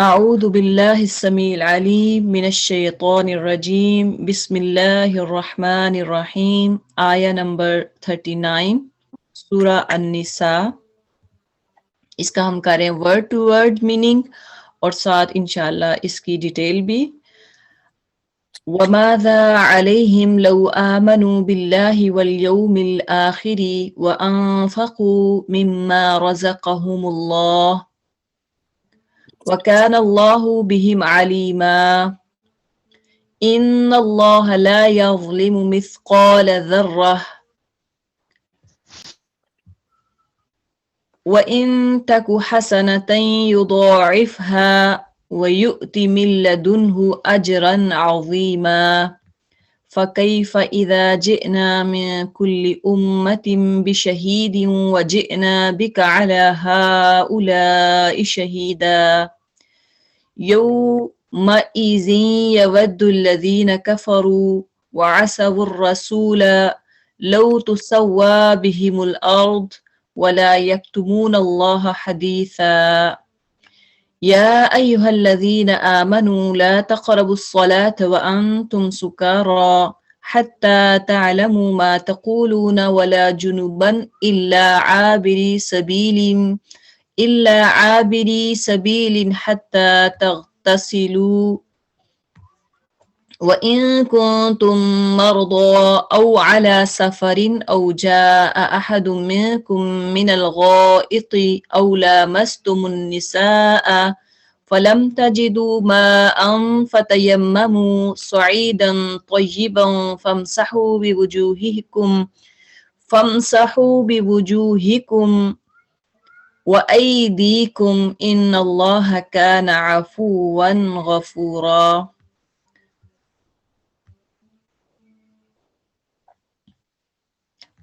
أعوذ بالله السميع العليم من الشيطان الرجيم بسم الله الرحمن الرحيم آية نمبر 39 سورہ النساء. اس کا ہم کریں ورڈ ٹو ورڈ میننگ اور ساتھ انشاءاللہ اس کی ڈیٹیل بھی. وَمَاذَا عَلَيْهِمْ لَوْ آمَنُوا بِاللَّهِ وَالْيَوْمِ الْآخِرِ وَأَنفَقُوا مِمَّا رَزَقَهُمُ اللَّهُ وَكَانَ اللَّهُ بِهِمْ عَلِيمًا إِنَّ اللَّهَ لَا يَظْلِمُ مِثْقَالَ ذَرَّةٍ وَإِن تَكُ حَسَنَةً يُضَاعِفْهَا وَيُؤْتِ مِن لَّدُنْهُ أَجْرًا عَظِيمًا فَكَيْفَ إِذَا جِئْنَا مِن كُلِّ أُمَّةٍ بِشَهِيدٍ وَجِئْنَا بِكَ عَلَى هَٰؤُلَاءِ شَهِيدًا يَوْمَئِذٍ يَوَدُّ الَّذِينَ كَفَرُوا وَعَصَوُا الرَّسُولَ لَوْ تُسَوَّىٰ بِهِمُ الْأَرْضُ وَلَا يَكْتُمُونَ اللَّهَ حَدِيثًا يَا أَيُّهَا الَّذِينَ آمَنُوا لَا تَقْرَبُوا الصَّلَاةَ وَأَنتُمْ سُكَارَىٰ حَتَّىٰ تَعْلَمُوا مَا تَقُولُونَ وَلَا جُنُبًا إِلَّا عَابِرِي سَبِيلٍ حَتَّىٰ تَغْتَسِلُوا وَإِن كُنتُم مَّرْضَىٰ أَوْ عَلَىٰ سَفَرٍ أَوْ جَاءَ أَحَدٌ مِّنكُم مِّنَ الْغَائِطِ أَوْ لَامَسْتُمُ النِّسَاءَ فَلَمْ تَجِدُوا مَاءً فَتَيَمَّمُوا صَعِيدًا طَيِّبًا فَامْسَحُوا بِوُجُوهِكُمْ وَأَيْدِيكُمْ إِنَّ اللَّهَ كَانَ عَفُوًّا غَفُورًا.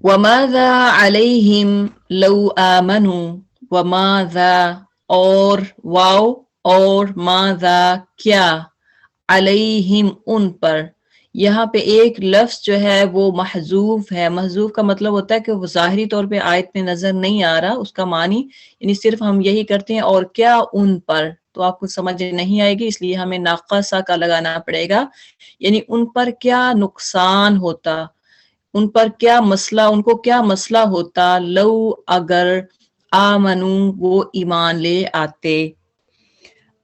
وَمَاذَا عَلَيْهِمْ لَوْ آمَنُوا وَمَاذَا اور واو اور ماذا کیا علیہم ان پر. یہاں پہ ایک لفظ جو ہے وہ محذوف ہے. محذوف کا مطلب ہوتا ہے کہ وہ ظاہری طور پہ آیت میں نظر نہیں آ رہا. اس کا معنی یعنی صرف ہم یہی کرتے ہیں اور کیا ان پر, تو آپ کو سمجھ نہیں آئے گی, اس لیے ہمیں ناقصہ کا لگانا پڑے گا. یعنی ان پر کیا نقصان ہوتا, ان پر کیا مسئلہ, ان کو کیا مسئلہ ہوتا, لو اگر آمنو وہ ایمان لے آتے,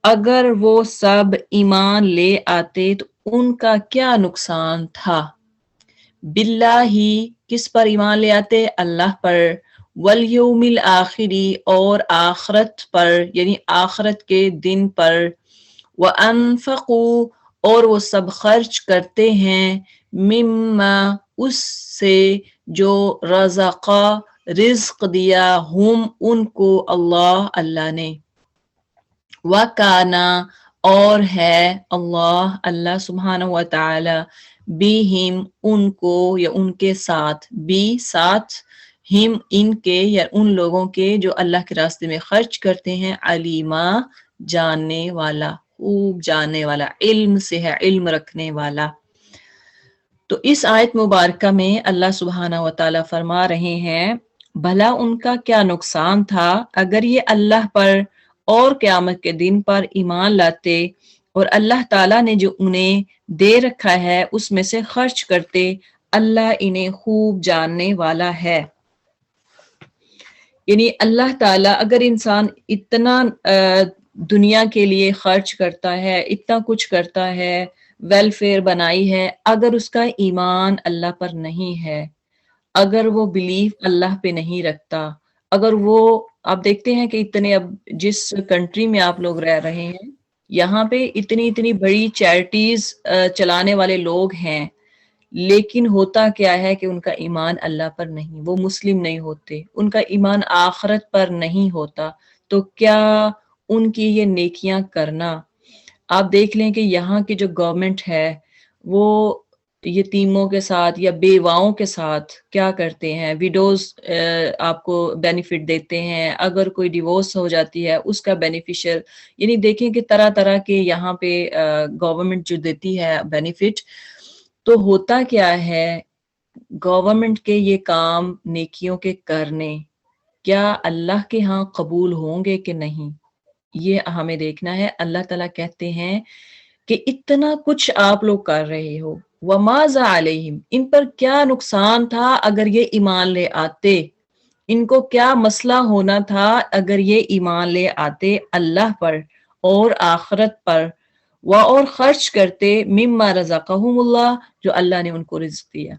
اگر وہ سب ایمان لے آتے تو ان کا کیا نقصان تھا. باللہ کس پر ایمان لے آتے, اللہ پر, والیوم الآخری اور آخرت پر یعنی آخرت کے دن پر, وانفقوا اور وہ سب خرچ کرتے ہیں, مما اس سے جو رزقا رزق دیا, ہم ان کو اللہ نے, وَكَانَ اور ہے اللہ سبحانہ و تعالی, بِهِمْ ان کو یا ان کے ساتھ, بھی ساتھ, ہم ان کے یا ان لوگوں کے جو اللہ کے راستے میں خرچ کرتے ہیں, علیما جاننے والا, خوب جاننے والا, علم سے ہے, علم رکھنے والا. تو اس آیت مبارکہ میں اللہ سبحانہ و تعالی فرما رہے ہیں بھلا ان کا کیا نقصان تھا اگر یہ اللہ پر اور قیامت کے دن پر ایمان لاتے اور اللہ تعالیٰ نے جو انہیں دے رکھا ہے اس میں سے خرچ کرتے. اللہ انہیں خوب جاننے والا ہے. یعنی اللہ تعالیٰ اگر انسان اتنا دنیا کے لیے خرچ کرتا ہے, اتنا کچھ کرتا ہے, ویلفیئر بنائی ہے, اگر اس کا ایمان اللہ پر نہیں ہے, اگر وہ بلیف اللہ پہ نہیں رکھتا, اگر وہ آپ دیکھتے ہیں کہ اتنے اب جس کنٹری میں آپ لوگ رہ رہے ہیں یہاں پہ اتنی بڑی چیریٹیز چلانے والے لوگ ہیں, لیکن ہوتا کیا ہے کہ ان کا ایمان اللہ پر نہیں, وہ مسلم نہیں ہوتے, ان کا ایمان آخرت پر نہیں ہوتا. تو کیا ان کی یہ نیکیاں کرنا, آپ دیکھ لیں کہ یہاں کی جو گورنمنٹ ہے وہ یتیموں کے ساتھ یا بیواؤں کے ساتھ کیا کرتے ہیں, ویڈوز آپ کو بینیفٹ دیتے ہیں, اگر کوئی ڈیورس ہو جاتی ہے اس کا بینیفیشر, یعنی دیکھیں کہ طرح طرح کے یہاں پہ گورنمنٹ جو دیتی ہے بینیفٹ. تو ہوتا کیا ہے, گورنمنٹ کے یہ کام نیکیوں کے کرنے کیا اللہ کے ہاں قبول ہوں گے کہ نہیں, یہ ہمیں دیکھنا ہے۔ اللہ تعالیٰ کہتے ہیں کہ اتنا کچھ آپ لوگ کر رہے ہو، وَمَاذَا عَلَيْهِمْ، ان پر کیا نقصان تھا اگر یہ ایمان لے آتے، ان کو کیا مسئلہ ہونا تھا اگر یہ ایمان لے آتے اللہ پر اور آخرت پر، اور خرچ کرتے مما رزقہم اللہ، جو اللہ نے ان کو رزق دیا۔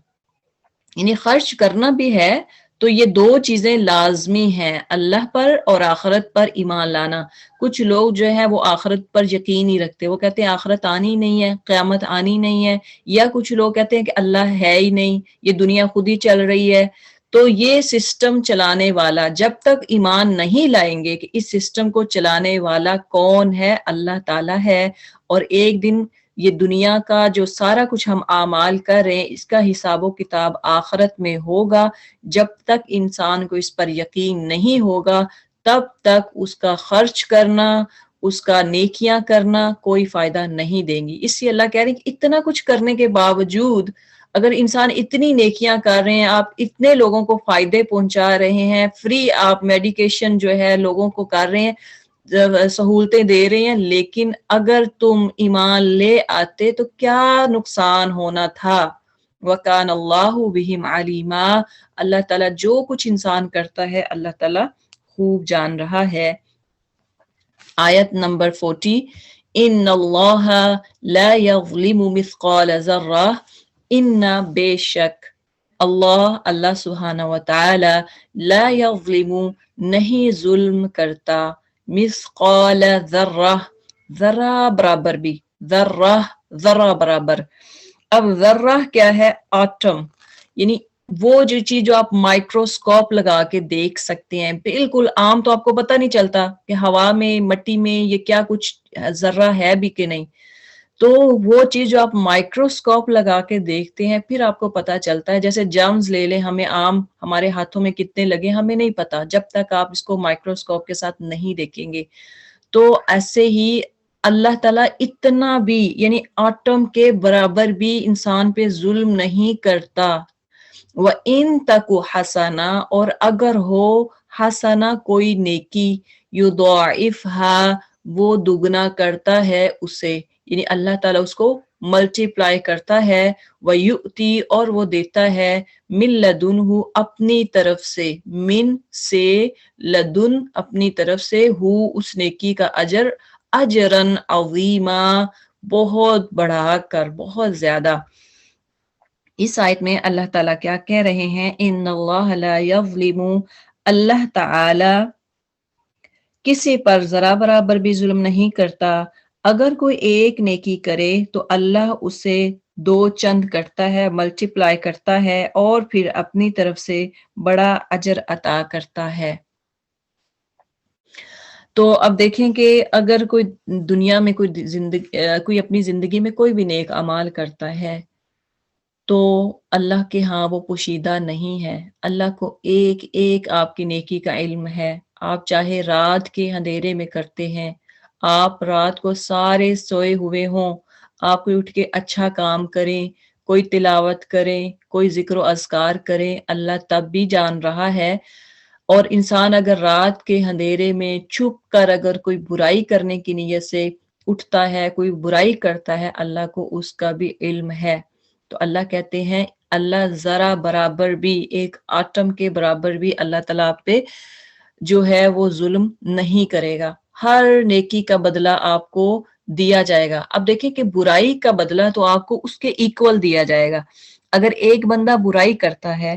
یعنی خرچ کرنا بھی ہے تو یہ دو چیزیں لازمی ہیں، اللہ پر اور آخرت پر ایمان لانا۔ کچھ لوگ جو ہے وہ آخرت پر یقین نہیں رکھتے، وہ کہتے ہیں آخرت آنی نہیں ہے، قیامت آنی نہیں ہے، یا کچھ لوگ کہتے ہیں کہ اللہ ہے ہی نہیں، یہ دنیا خود ہی چل رہی ہے۔ تو یہ سسٹم چلانے والا جب تک ایمان نہیں لائیں گے کہ اس سسٹم کو چلانے والا کون ہے، اللہ تعالیٰ ہے، اور ایک دن یہ دنیا کا جو سارا کچھ ہم اعمال کر رہے ہیں اس کا حساب و کتاب آخرت میں ہوگا، جب تک انسان کو اس پر یقین نہیں ہوگا تب تک اس کا خرچ کرنا، اس کا نیکیاں کرنا کوئی فائدہ نہیں دیں گی۔ اس لیے اللہ کہہ رہے ہیں کہ اتنا کچھ کرنے کے باوجود اگر انسان اتنی نیکیاں کر رہے ہیں، آپ اتنے لوگوں کو فائدے پہنچا رہے ہیں، فری آپ میڈیکیشن جو ہے لوگوں کو کر رہے ہیں، سہولتیں دے رہے ہیں، لیکن اگر تم ایمان لے آتے تو کیا نقصان ہونا تھا۔ وَكَانَ اللَّهُ بِهِمْ عَلِيمًا، اللہ تعالیٰ جو کچھ انسان کرتا ہے اللہ تعالیٰ خوب جان رہا ہے۔ آیت نمبر 40، ان اللہ لا یظلم مثقال ذرہ، ان بے شک اللہ سبحانہ وتعالی لا یظلم نہیں ظلم کرتا، مثقال ذرہ ذرہ برابر بھی، ذرہ برابر۔ اب ذرہ کیا ہے؟ آٹم، یعنی وہ جو چیز جو آپ مائکروسکوپ لگا کے دیکھ سکتے ہیں، بالکل عام تو آپ کو پتہ نہیں چلتا کہ ہوا میں، مٹی میں یہ کیا کچھ ذرہ ہے بھی کہ نہیں، تو وہ چیز جو آپ مائکروسکوپ لگا کے دیکھتے ہیں پھر آپ کو پتا چلتا ہے۔ جیسے جرمز لے لیں، ہمیں عام ہمارے ہاتھوں میں کتنے لگے ہمیں نہیں پتا جب تک آپ اس کو مائکروسکوپ کے ساتھ نہیں دیکھیں گے۔ تو ایسے ہی اللہ تعالیٰ اتنا بھی، یعنی آٹم کے برابر بھی انسان پہ ظلم نہیں کرتا۔ وَإِن تَكُ حَسَنَةً، اور اگر ہو حسنہ کوئی نیکی، يُضَاعِفْهَا وہ دگنا کرتا ہے اسے، یعنی اللہ تعالیٰ اس کو ملٹی پلائی کرتا ہے، وَيُؤْتِي اور وہ دیتا ہے، مِن لَدُنْهُ اپنی طرف سے، من سے، لدن اپنی طرف سے، ہو اس نیکی کا اجر، اجرن عظیما بہت بڑھا کر، بہت زیادہ۔ اس آیت میں اللہ تعالیٰ کیا کہہ رہے ہیں؟ ان اللہ لا یظلم، اللہ تعالی کسی پر ذرا برابر بھی ظلم نہیں کرتا۔ اگر کوئی ایک نیکی کرے تو اللہ اسے دو چند کرتا ہے، ملٹی پلائی کرتا ہے، اور پھر اپنی طرف سے بڑا اجر عطا کرتا ہے۔ تو اب دیکھیں کہ اگر کوئی دنیا میں کوئی اپنی زندگی میں کوئی بھی نیک اعمال کرتا ہے تو اللہ کے ہاں وہ پوشیدہ نہیں ہے، اللہ کو ایک ایک آپ کی نیکی کا علم ہے۔ آپ چاہے رات کے اندھیرے میں کرتے ہیں، آپ رات کو سارے سوئے ہوئے ہوں، آپ کوئی اٹھ کے اچھا کام کریں، کوئی تلاوت کریں، کوئی ذکر و اذکار کریں، اللہ تب بھی جان رہا ہے۔ اور انسان اگر رات کے اندھیرے میں چھپ کر اگر کوئی برائی کرنے کی نیت سے اٹھتا ہے، کوئی برائی کرتا ہے، اللہ کو اس کا بھی علم ہے۔ تو اللہ کہتے ہیں اللہ ذرا برابر بھی، ایک آٹم کے برابر بھی اللہ تعالیٰ پہ جو ہے وہ ظلم نہیں کرے گا، ہر نیکی کا بدلہ آپ کو دیا جائے گا۔ اب دیکھیں کہ برائی کا بدلہ تو آپ کو اس کے ایکول دیا جائے گا۔ اگر ایک بندہ برائی کرتا ہے،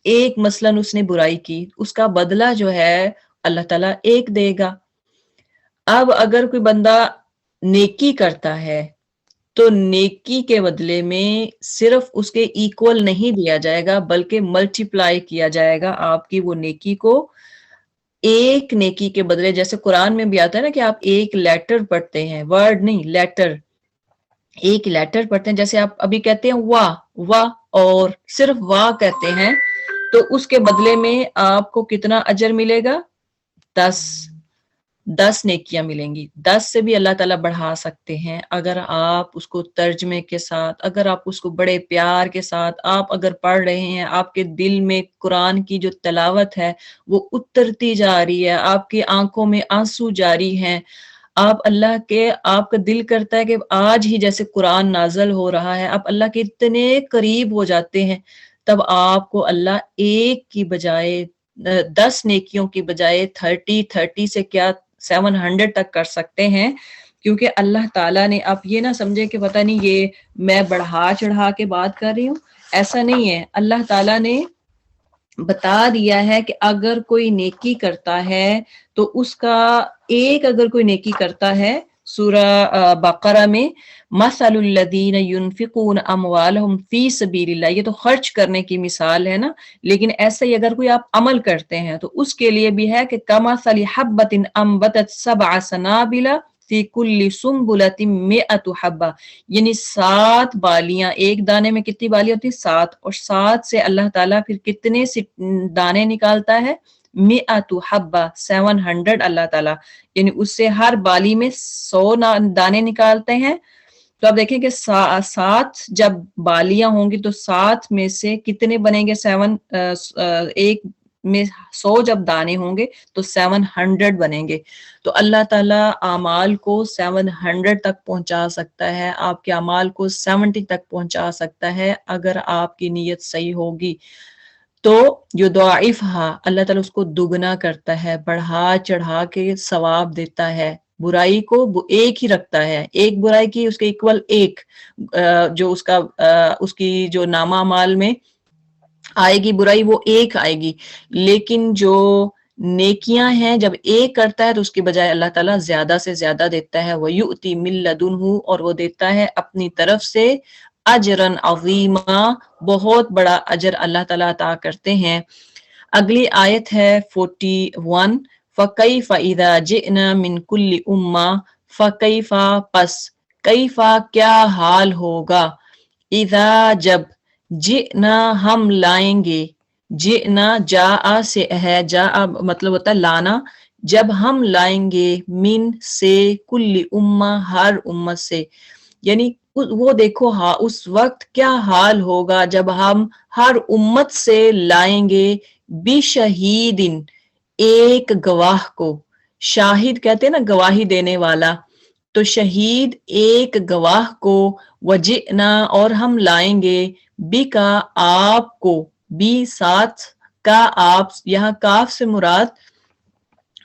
ایک مثلاً اس نے برائی کی، اس کا بدلہ جو ہے اللہ تعالیٰ ایک دے گا۔ اب اگر کوئی بندہ نیکی کرتا ہے تو نیکی کے بدلے میں صرف اس کے ایکول نہیں دیا جائے گا بلکہ ملٹی پلائی کیا جائے گا آپ کی وہ نیکی کو۔ ایک نیکی کے بدلے، جیسے قرآن میں بھی آتا ہے نا کہ آپ ایک لیٹر پڑھتے ہیں، ورڈ نہیں لیٹر، ایک لیٹر پڑھتے ہیں، جیسے آپ ابھی کہتے ہیں واہ اور صرف واہ کہتے ہیں تو اس کے بدلے میں آپ کو کتنا اجر ملے گا؟ 10 10 نیکیاں ملیں گی، 10 سے بھی اللہ تعالیٰ بڑھا سکتے ہیں اگر آپ اس کو ترجمے کے ساتھ، اگر آپ اس کو بڑے پیار کے ساتھ آپ اگر پڑھ رہے ہیں، آپ کے دل میں قرآن کی جو تلاوت ہے وہ اترتی جا رہی ہے، آپ کی آنکھوں میں آنسو جاری ہیں، آپ اللہ کے، آپ کا دل کرتا ہے کہ آج ہی جیسے قرآن نازل ہو رہا ہے، آپ اللہ کے اتنے قریب ہو جاتے ہیں، تب آپ کو اللہ ایک کی بجائے 10 نیکیوں کی بجائے 30 سے کیا 700 تک کر سکتے ہیں، کیونکہ اللہ تعالیٰ نے، آپ یہ نہ سمجھے کہ پتہ نہیں یہ میں بڑھا چڑھا کے بات کر رہی ہوں، ایسا نہیں ہے، اللہ تعالیٰ نے بتا دیا ہے کہ اگر کوئی نیکی کرتا ہے تو اس کا ایک، اگر کوئی نیکی کرتا ہے، سورہ بقرہ میں مثل الذین ينفقون اموالهم فی سبیل اللہ، یہ تو خرچ کرنے کی مثال ہے نا، لیکن ایسے ہی اگر کوئی آپ عمل کرتے ہیں تو اس کے لیے بھی ہے کہ کمثل حبۃ انبتت 7 سنابل فی کل سنبلۃ 100 حبہ، یعنی 7 بالیاں، ایک دانے میں کتنی بالیاں ہوتی ہیں؟ 7، اور 7 سے اللہ تعالیٰ پھر کتنے سے دانے نکالتا ہے؟ 100 حبہ، 700 اللہ تعالیٰ، یعنی اس سے ہر بالی میں 100 دانے نکالتے ہیں۔ تو آپ دیکھیں کہ 7 جب بالیاں ہوں گی تو 7 میں سے کتنے بنیں گے؟ 7، ایک میں 100 جب دانے ہوں گے تو 700 بنیں گے۔ تو اللہ تعالیٰ اعمال کو 700 تک پہنچا سکتا ہے، آپ کے اعمال کو 70 تک پہنچا سکتا ہے اگر آپ کی نیت صحیح ہوگی۔ تو یضاعفھا، اللہ تعالیٰ اس کو دگنا کرتا ہے، بڑھا چڑھا کے ثواب دیتا ہے، برائی کو ایک ہی رکھتا ہے، ایک برائی کی اس کے ایکول ایک، جو اس کی جو نامہ اعمال میں آئے گی برائی وہ ایک آئے گی، لیکن جو نیکیاں ہیں جب ایک کرتا ہے تو اس کی بجائے اللہ تعالیٰ زیادہ سے زیادہ دیتا ہے، وَيُؤْتِ مِن لَدُنْهُ، اور وہ دیتا ہے اپنی طرف سے اجرًا عظیما، بہت بڑا اجر اللہ تعالیٰ عطا کرتے ہیں۔ اگلی آیت ہے 41، فَكَيْفَ إِذَا جِئْنَا مِن كُلِّ أُمَّةٍ، فَكَيْفَ، پس، کیفَ کیا حال ہوگا، اذا جب، جئنا ہم لائیں گے، جئنا جاء سے ہے، جاء مطلب ہوتا ہے لانا، جب ہم لائیں گے، من سے، کل امہ ہر امت سے، یعنی وہ دیکھو ہاں اس وقت کیا حال ہوگا جب ہم ہر امت سے لائیں گے بشہیدن، ایک گواہ کو، شاہد کہتے ہیں نا گواہی دینے والا، تو شہید ایک گواہ کو، وجئنا اور ہم لائیں گے، بی کا آپ کو، بی ساتھ کا آپ، یہاں کاف سے مراد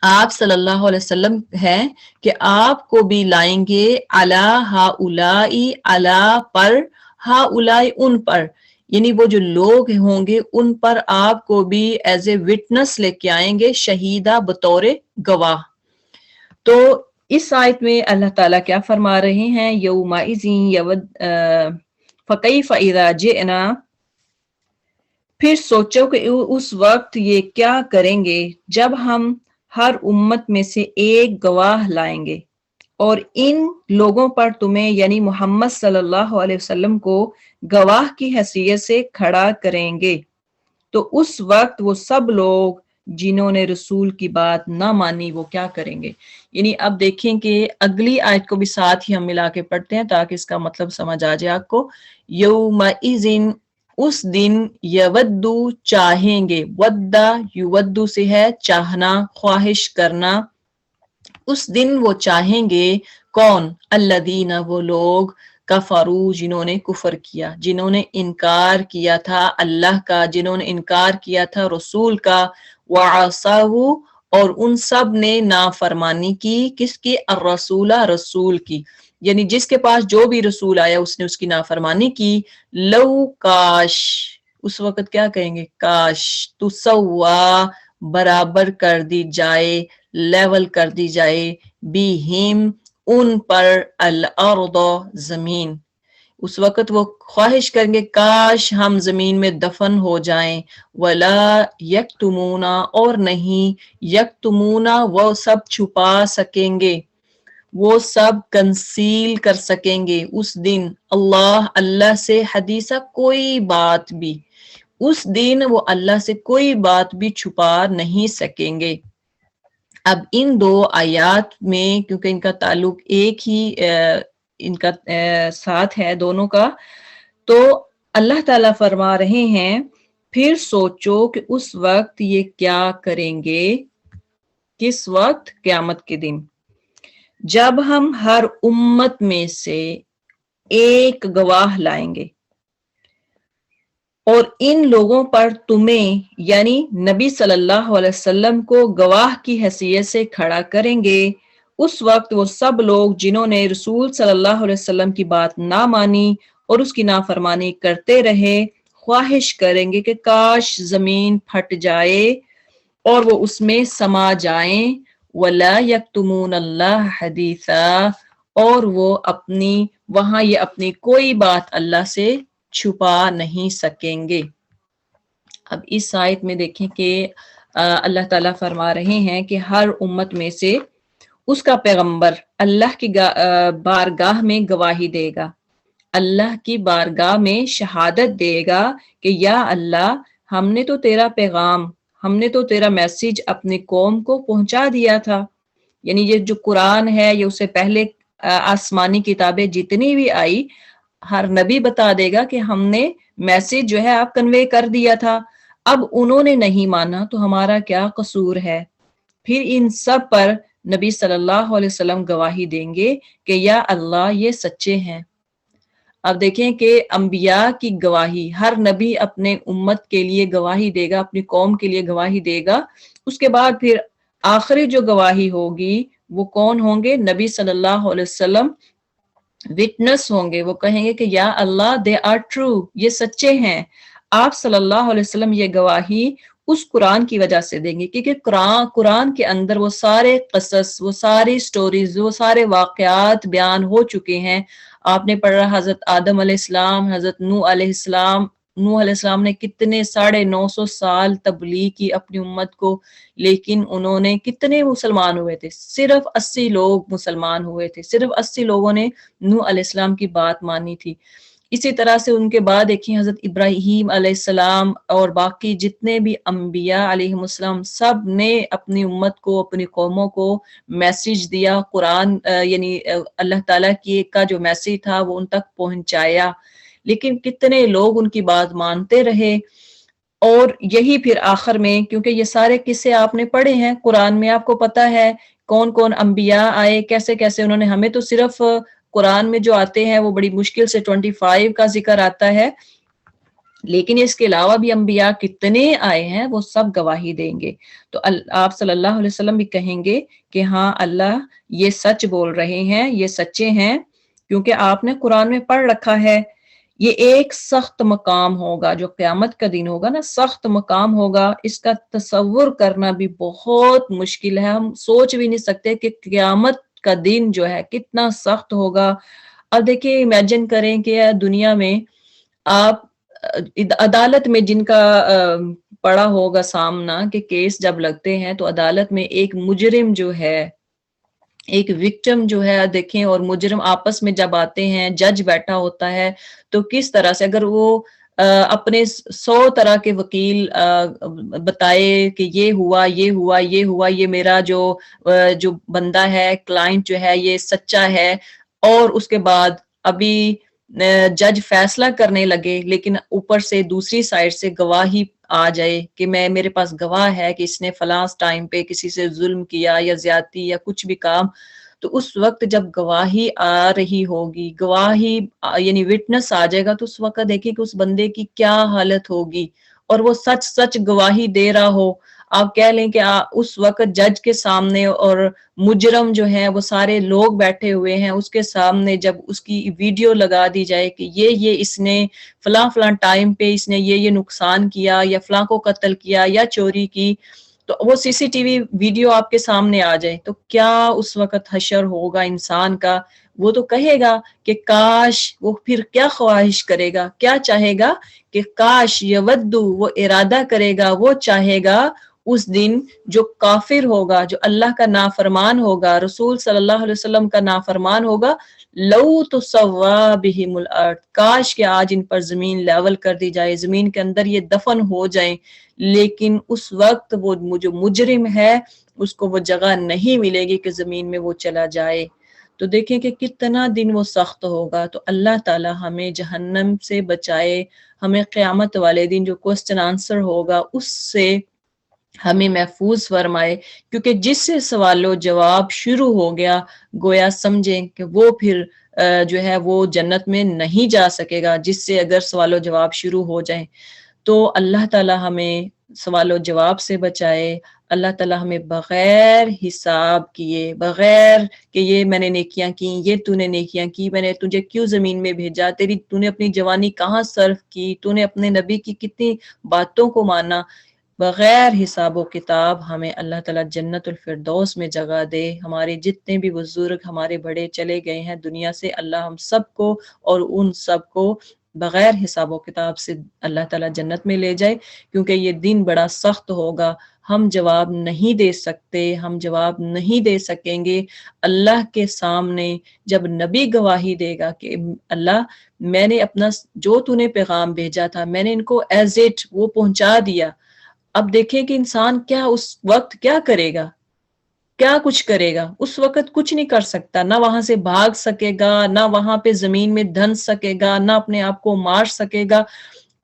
آپ صلی اللہ علیہ وسلم ہے کہ آپ کو بھی لائیں گے، علی ہؤلائی، علی پر، ہؤلائی ان پر، یعنی وہ جو لوگ ہوں گے ان پر آپ کو بھی ایز اے وٹنس لے کے آئیں گے، شہیدہ بطور گواہ۔ تو اس آیت میں اللہ تعالیٰ کیا فرما رہے ہیں، یومئذ فکیف اذا جئنا، پھر سوچو کہ اس وقت یہ کیا کریں گے جب ہم ہر امت میں سے ایک گواہ لائیں گے اور ان لوگوں پر تمہیں یعنی محمد صلی اللہ علیہ وسلم کو گواہ کی حیثیت سے کھڑا کریں گے، تو اس وقت وہ سب لوگ جنہوں نے رسول کی بات نہ مانی وہ کیا کریں گے۔ یعنی اب دیکھیں کہ اگلی آیت کو بھی ساتھ ہی ہم ملا کے پڑھتے ہیں تاکہ اس کا مطلب سمجھ آ جائے آپ کو۔ یومئذ، اس دن، یودو چاہیں گے، ودا یودو سے ہے چاہنا، خواہش کرنا، اس دن وہ چاہیں گے، کون؟ الذین، وہ لوگ، کفروا، جنہوں نے کفر کیا، جنہوں نے انکار کیا تھا اللہ کا، جنہوں نے انکار کیا تھا رسول کا، وعصوا، اور ان سب نے نافرمانی کی، کس کی؟ الرسول، رسول کی، یعنی جس کے پاس جو بھی رسول آیا اس نے اس کی نافرمانی کی، لو کاش، اس وقت کیا کہیں گے؟ کاش، تسوا، برابر کر دی جائے، لیول کر دی جائے، بہم، ان پر، الارض، زمین، اس وقت وہ خواہش کریں گے کاش ہم زمین میں دفن ہو جائیں، ولا یکتمون، اور نہیں، یکتمون، وہ سب چھپا سکیں گے، وہ سب کنسیل کر سکیں گے اس دن، اللہ سے حدیثہ، کوئی بات بھی، اس دن وہ اللہ سے کوئی بات بھی چھپا نہیں سکیں گے۔ اب ان دو آیات میں کیونکہ ان کا تعلق ایک ہی ان کا ساتھ ہے دونوں کا، تو اللہ تعالیٰ فرما رہے ہیں پھر سوچو کہ اس وقت یہ کیا کریں گے، کس وقت؟ قیامت کے دن، جب ہم ہر امت میں سے ایک گواہ لائیں گے اور ان لوگوں پر تمہیں یعنی نبی صلی اللہ علیہ وسلم کو گواہ کی حیثیت سے کھڑا کریں گے۔ اس وقت وہ سب لوگ جنہوں نے رسول صلی اللہ علیہ وسلم کی بات نہ مانی اور اس کی نافرمانی کرتے رہے خواہش کریں گے کہ کاش زمین پھٹ جائے اور وہ اس میں سما جائیں، وَلَا يَكْتُمُونَ اللَّهَ حَدِيثًا، اور وہ وہاں یہ اپنی کوئی بات اللہ سے چھپا نہیں سکیں گے۔ اب اس آیت میں دیکھیں کہ اللہ تعالیٰ فرما رہے ہیں کہ ہر امت میں سے اس کا پیغمبر اللہ کی بارگاہ میں گواہی دے گا، اللہ کی بارگاہ میں شہادت دے گا کہ یا اللہ ہم نے تو تیرا پیغام، ہم نے تو تیرا میسیج اپنی قوم کو پہنچا دیا تھا، یعنی یہ جو قرآن ہے یہ اس سے پہلے آسمانی کتابیں جتنی بھی آئی، ہر نبی بتا دے گا کہ ہم نے میسیج جو ہے آپ کنوے کر دیا تھا، اب انہوں نے نہیں مانا تو ہمارا کیا قصور ہے؟ پھر ان سب پر نبی صلی اللہ علیہ وسلم گواہی دیں گے کہ یا اللہ یہ سچے ہیں۔ اب دیکھیں کہ انبیاء کی گواہی، ہر نبی اپنے امت کے لیے گواہی دے گا، اپنی قوم کے لیے گواہی دے گا، اس کے بعد پھر آخری جو گواہی ہوگی وہ کون ہوں گے؟ نبی صلی اللہ علیہ وسلم وٹنس ہوں گے، وہ کہیں گے کہ یا اللہ دے آر ٹرو، یہ سچے ہیں۔ آپ صلی اللہ علیہ وسلم یہ گواہی اس قرآن کی وجہ سے دیں گے کیونکہ قرآن کے اندر وہ سارے قصص، وہ ساری سٹوریز، وہ سارے واقعات بیان ہو چکے ہیں۔ آپ نے پڑھا حضرت آدم علیہ السلام، حضرت نوح علیہ السلام، نوح علیہ السلام نے کتنے 950 سال تبلیغ کی اپنی امت کو، لیکن انہوں نے کتنے مسلمان ہوئے تھے؟ صرف 80 لوگ مسلمان ہوئے تھے، صرف 80 لوگوں نے نوح علیہ السلام کی بات مانی تھی۔ اسی طرح سے ان کے بعد دیکھیں حضرت ابراہیم علیہ السلام اور باقی جتنے بھی انبیاء علیہ السلام، سب نے اپنی امت کو، اپنی قوموں کو میسیج دیا، قرآن یعنی اللہ تعالیٰ کا جو میسیج تھا وہ ان تک پہنچایا، لیکن کتنے لوگ ان کی بات مانتے رہے۔ اور یہی پھر آخر میں، کیونکہ یہ سارے قصے آپ نے پڑھے ہیں قرآن میں، آپ کو پتا ہے کون کون انبیاء آئے، کیسے کیسے انہوں نے، ہمیں تو صرف قرآن میں جو آتے ہیں وہ بڑی مشکل سے 25 کا ذکر آتا ہے، لیکن اس کے علاوہ بھی انبیاء کتنے آئے ہیں وہ سب گواہی دیں گے۔ تو آپ صلی اللہ علیہ وسلم بھی کہیں گے کہ ہاں اللہ یہ سچ بول رہے ہیں، یہ سچے ہیں، کیونکہ آپ نے قرآن میں پڑھ رکھا ہے۔ یہ ایک سخت مقام ہوگا جو قیامت کا دن ہوگا نا، سخت مقام ہوگا، اس کا تصور کرنا بھی بہت مشکل ہے، ہم سوچ بھی نہیں سکتے کہ قیامت کا دن جو ہے کتنا سخت ہوگا۔ اب دیکھیں امیجن کریں کہ دنیا میں آپ عدالت میں جن کا پڑا ہوگا سامنا کہ کیس جب لگتے ہیں تو عدالت میں ایک مجرم جو ہے، ایک وکٹم جو ہے، دیکھیں اور مجرم آپس میں جب آتے ہیں، جج بیٹھا ہوتا ہے تو کس طرح سے اگر وہ اپنے 100 طرح کے وکیل بتائے کہ یہ ہوا یہ ہوا یہ ہوا، یہ میرا جو بندہ ہے، کلائنٹ جو ہے یہ سچا ہے، اور اس کے بعد ابھی جج فیصلہ کرنے لگے لیکن اوپر سے دوسری سائڈ سے گواہی آ جائے کہ میرے پاس گواہ ہے کہ اس نے فلاں ٹائم پہ کسی سے ظلم کیا یا زیادتی یا کچھ بھی کام، تو اس وقت جب گواہی آ رہی ہوگی، گواہی یعنی وٹنس آ جائے گا، تو اس وقت دیکھیں کہ اس بندے کی کیا حالت ہوگی، اور وہ سچ سچ گواہی دے رہا ہو۔ آپ کہہ لیں کہ اس وقت جج کے سامنے اور مجرم جو ہے وہ سارے لوگ بیٹھے ہوئے ہیں، اس کے سامنے جب اس کی ویڈیو لگا دی جائے کہ یہ اس نے فلاں فلاں ٹائم پہ اس نے یہ نقصان کیا یا فلاں کو قتل کیا یا چوری کی، تو وہ CCTV ویڈیو آپ کے سامنے آ جائے تو کیا اس وقت حشر ہوگا انسان کا؟ وہ تو کہے گا کہ کاش، وہ پھر کیا خواہش کرے گا، کیا چاہے گا کہ کاش، یودو، وہ ارادہ کرے گا، وہ چاہے گا، اس دن جو کافر ہوگا، جو اللہ کا نافرمان ہوگا، رسول صلی اللہ علیہ وسلم کا نافرمان ہوگا، لو تسوا بہم الارض، کاش کہ آج ان پر زمین لیول کر دی جائے، زمین کے اندر یہ دفن ہو جائیں، لیکن اس وقت وہ جو مجرم ہے اس کو وہ جگہ نہیں ملے گی کہ زمین میں وہ چلا جائے۔ تو دیکھیں کہ کتنا دن وہ سخت ہوگا۔ تو اللہ تعالی ہمیں جہنم سے بچائے، ہمیں قیامت والے دن جو کوسچن آنسر ہوگا اس سے ہمیں محفوظ فرمائے، کیونکہ جس سے سوال و جواب شروع ہو گیا گویا سمجھیں کہ وہ پھر جو ہے وہ جنت میں نہیں جا سکے گا، جس سے اگر سوال و جواب شروع ہو جائیں۔ تو اللہ تعالی ہمیں سوال و جواب سے بچائے، اللہ تعالی ہمیں بغیر حساب کیے، بغیر کہ یہ میں نے نیکیاں کی، یہ تو نے نیکیاں کی، میں نے تجھے کیوں زمین میں بھیجا، تو نے اپنی جوانی کہاں صرف کی، تو نے اپنے نبی کی کتنی باتوں کو مانا، بغیر حساب و کتاب ہمیں اللہ تعالیٰ جنت الفردوس میں جگہ دے۔ ہمارے جتنے بھی بزرگ ہمارے بڑے چلے گئے ہیں دنیا سے، اللہ ہم سب کو اور ان سب کو بغیر حساب و کتاب سے اللہ تعالیٰ جنت میں لے جائے، کیونکہ یہ دن بڑا سخت ہوگا، ہم جواب نہیں دے سکتے، ہم جواب نہیں دے سکیں گے اللہ کے سامنے جب نبی گواہی دے گا کہ اللہ میں نے اپنا جو تو نے پیغام بھیجا تھا میں نے ان کو ایز اٹ وہ پہنچا دیا۔ اب دیکھیں کہ انسان کیا اس وقت کیا کرے گا، کیا کچھ کرے گا، اس وقت کچھ نہیں کر سکتا، نہ وہاں سے بھاگ سکے گا، نہ وہاں پہ زمین میں دھن سکے گا، نہ اپنے آپ کو مار سکے گا،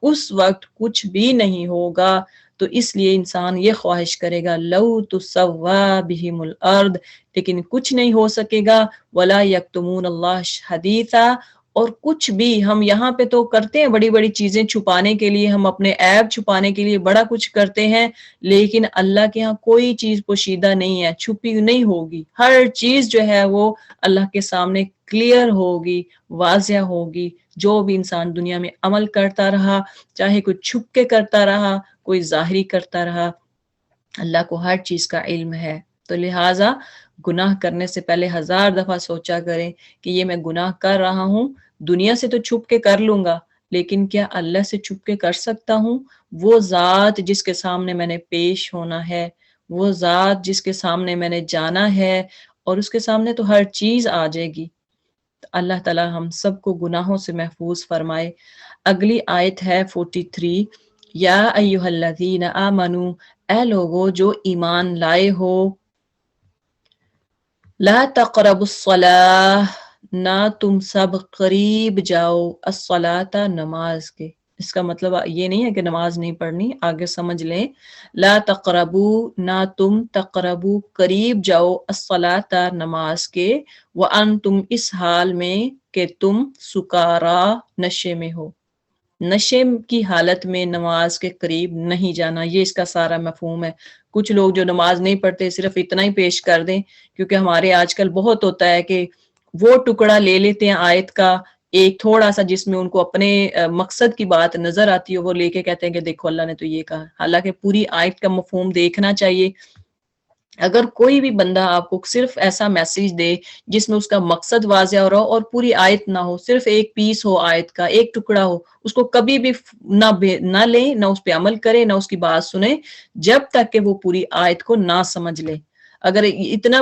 اس وقت کچھ بھی نہیں ہوگا۔ تو اس لیے انسان یہ خواہش کرے گا لو تسوا بہم الارض، لیکن کچھ نہیں ہو سکے گا، ولا یکتمون اللہ حدیثا، اور کچھ بھی ہم یہاں پہ تو کرتے ہیں بڑی بڑی چیزیں چھپانے کے لیے، ہم اپنے عیب چھپانے کے لیے بڑا کچھ کرتے ہیں، لیکن اللہ کے ہاں کوئی چیز پوشیدہ نہیں ہے، چھپی نہیں ہوگی، ہر چیز جو ہے وہ اللہ کے سامنے کلیئر ہوگی، واضح ہوگی۔ جو بھی انسان دنیا میں عمل کرتا رہا، چاہے کوئی چھپ کے کرتا رہا، کوئی ظاہری کرتا رہا، اللہ کو ہر چیز کا علم ہے۔ تو لہٰذا گناہ کرنے سے پہلے 1000 دفعہ سوچا کریں کہ یہ میں گناہ کر رہا ہوں، دنیا سے تو چھپ کے کر لوں گا، لیکن کیا اللہ سے چھپ کے کر سکتا ہوں؟ وہ ذات جس کے سامنے میں نے پیش ہونا ہے، وہ ذات جس کے سامنے میں نے جانا ہے، اور اس کے سامنے تو ہر چیز آ جائے گی۔ اللہ تعالی ہم سب کو گناہوں سے محفوظ فرمائے۔ اگلی آیت ہے 43، یا ایھا الذین آمنو، اے لوگو جو ایمان لائے ہو، لا تقربوا الصلاۃ، نہ تم سب قریب جاؤ، الصلاۃ نماز کے۔ اس کا مطلب یہ نہیں ہے کہ نماز نہیں پڑھنی، آگے سمجھ لیں۔ لا تقربوا، نہ تم تقربوا قریب جاؤ، الصلاۃ نماز کے، وانتم اس حال میں کہ تم سکارا نشے میں ہو، نشے کی حالت میں نماز کے قریب نہیں جانا، یہ اس کا سارا مفہوم ہے۔ کچھ لوگ جو نماز نہیں پڑھتے صرف اتنا ہی پیش کر دیں، کیونکہ ہمارے آج کل بہت ہوتا ہے کہ وہ ٹکڑا لے لیتے ہیں آیت کا ایک تھوڑا سا جس میں ان کو اپنے مقصد کی بات نظر آتی ہے، وہ لے کے کہتے ہیں کہ دیکھو اللہ نے تو یہ کہا، حالانکہ پوری آیت کا مفہوم دیکھنا چاہیے۔ اگر کوئی بھی بندہ آپ کو صرف ایسا میسیج دے جس میں اس کا مقصد واضح ہو رہا ہو اور پوری آیت نہ ہو، صرف ایک پیس ہو آیت کا، ایک ٹکڑا ہو، اس کو کبھی بھی نہ لیں، نہ اس پہ عمل کریں، نہ اس کی بات سنیں، جب تک کہ وہ پوری آیت کو نہ سمجھ لے۔ اگر اتنا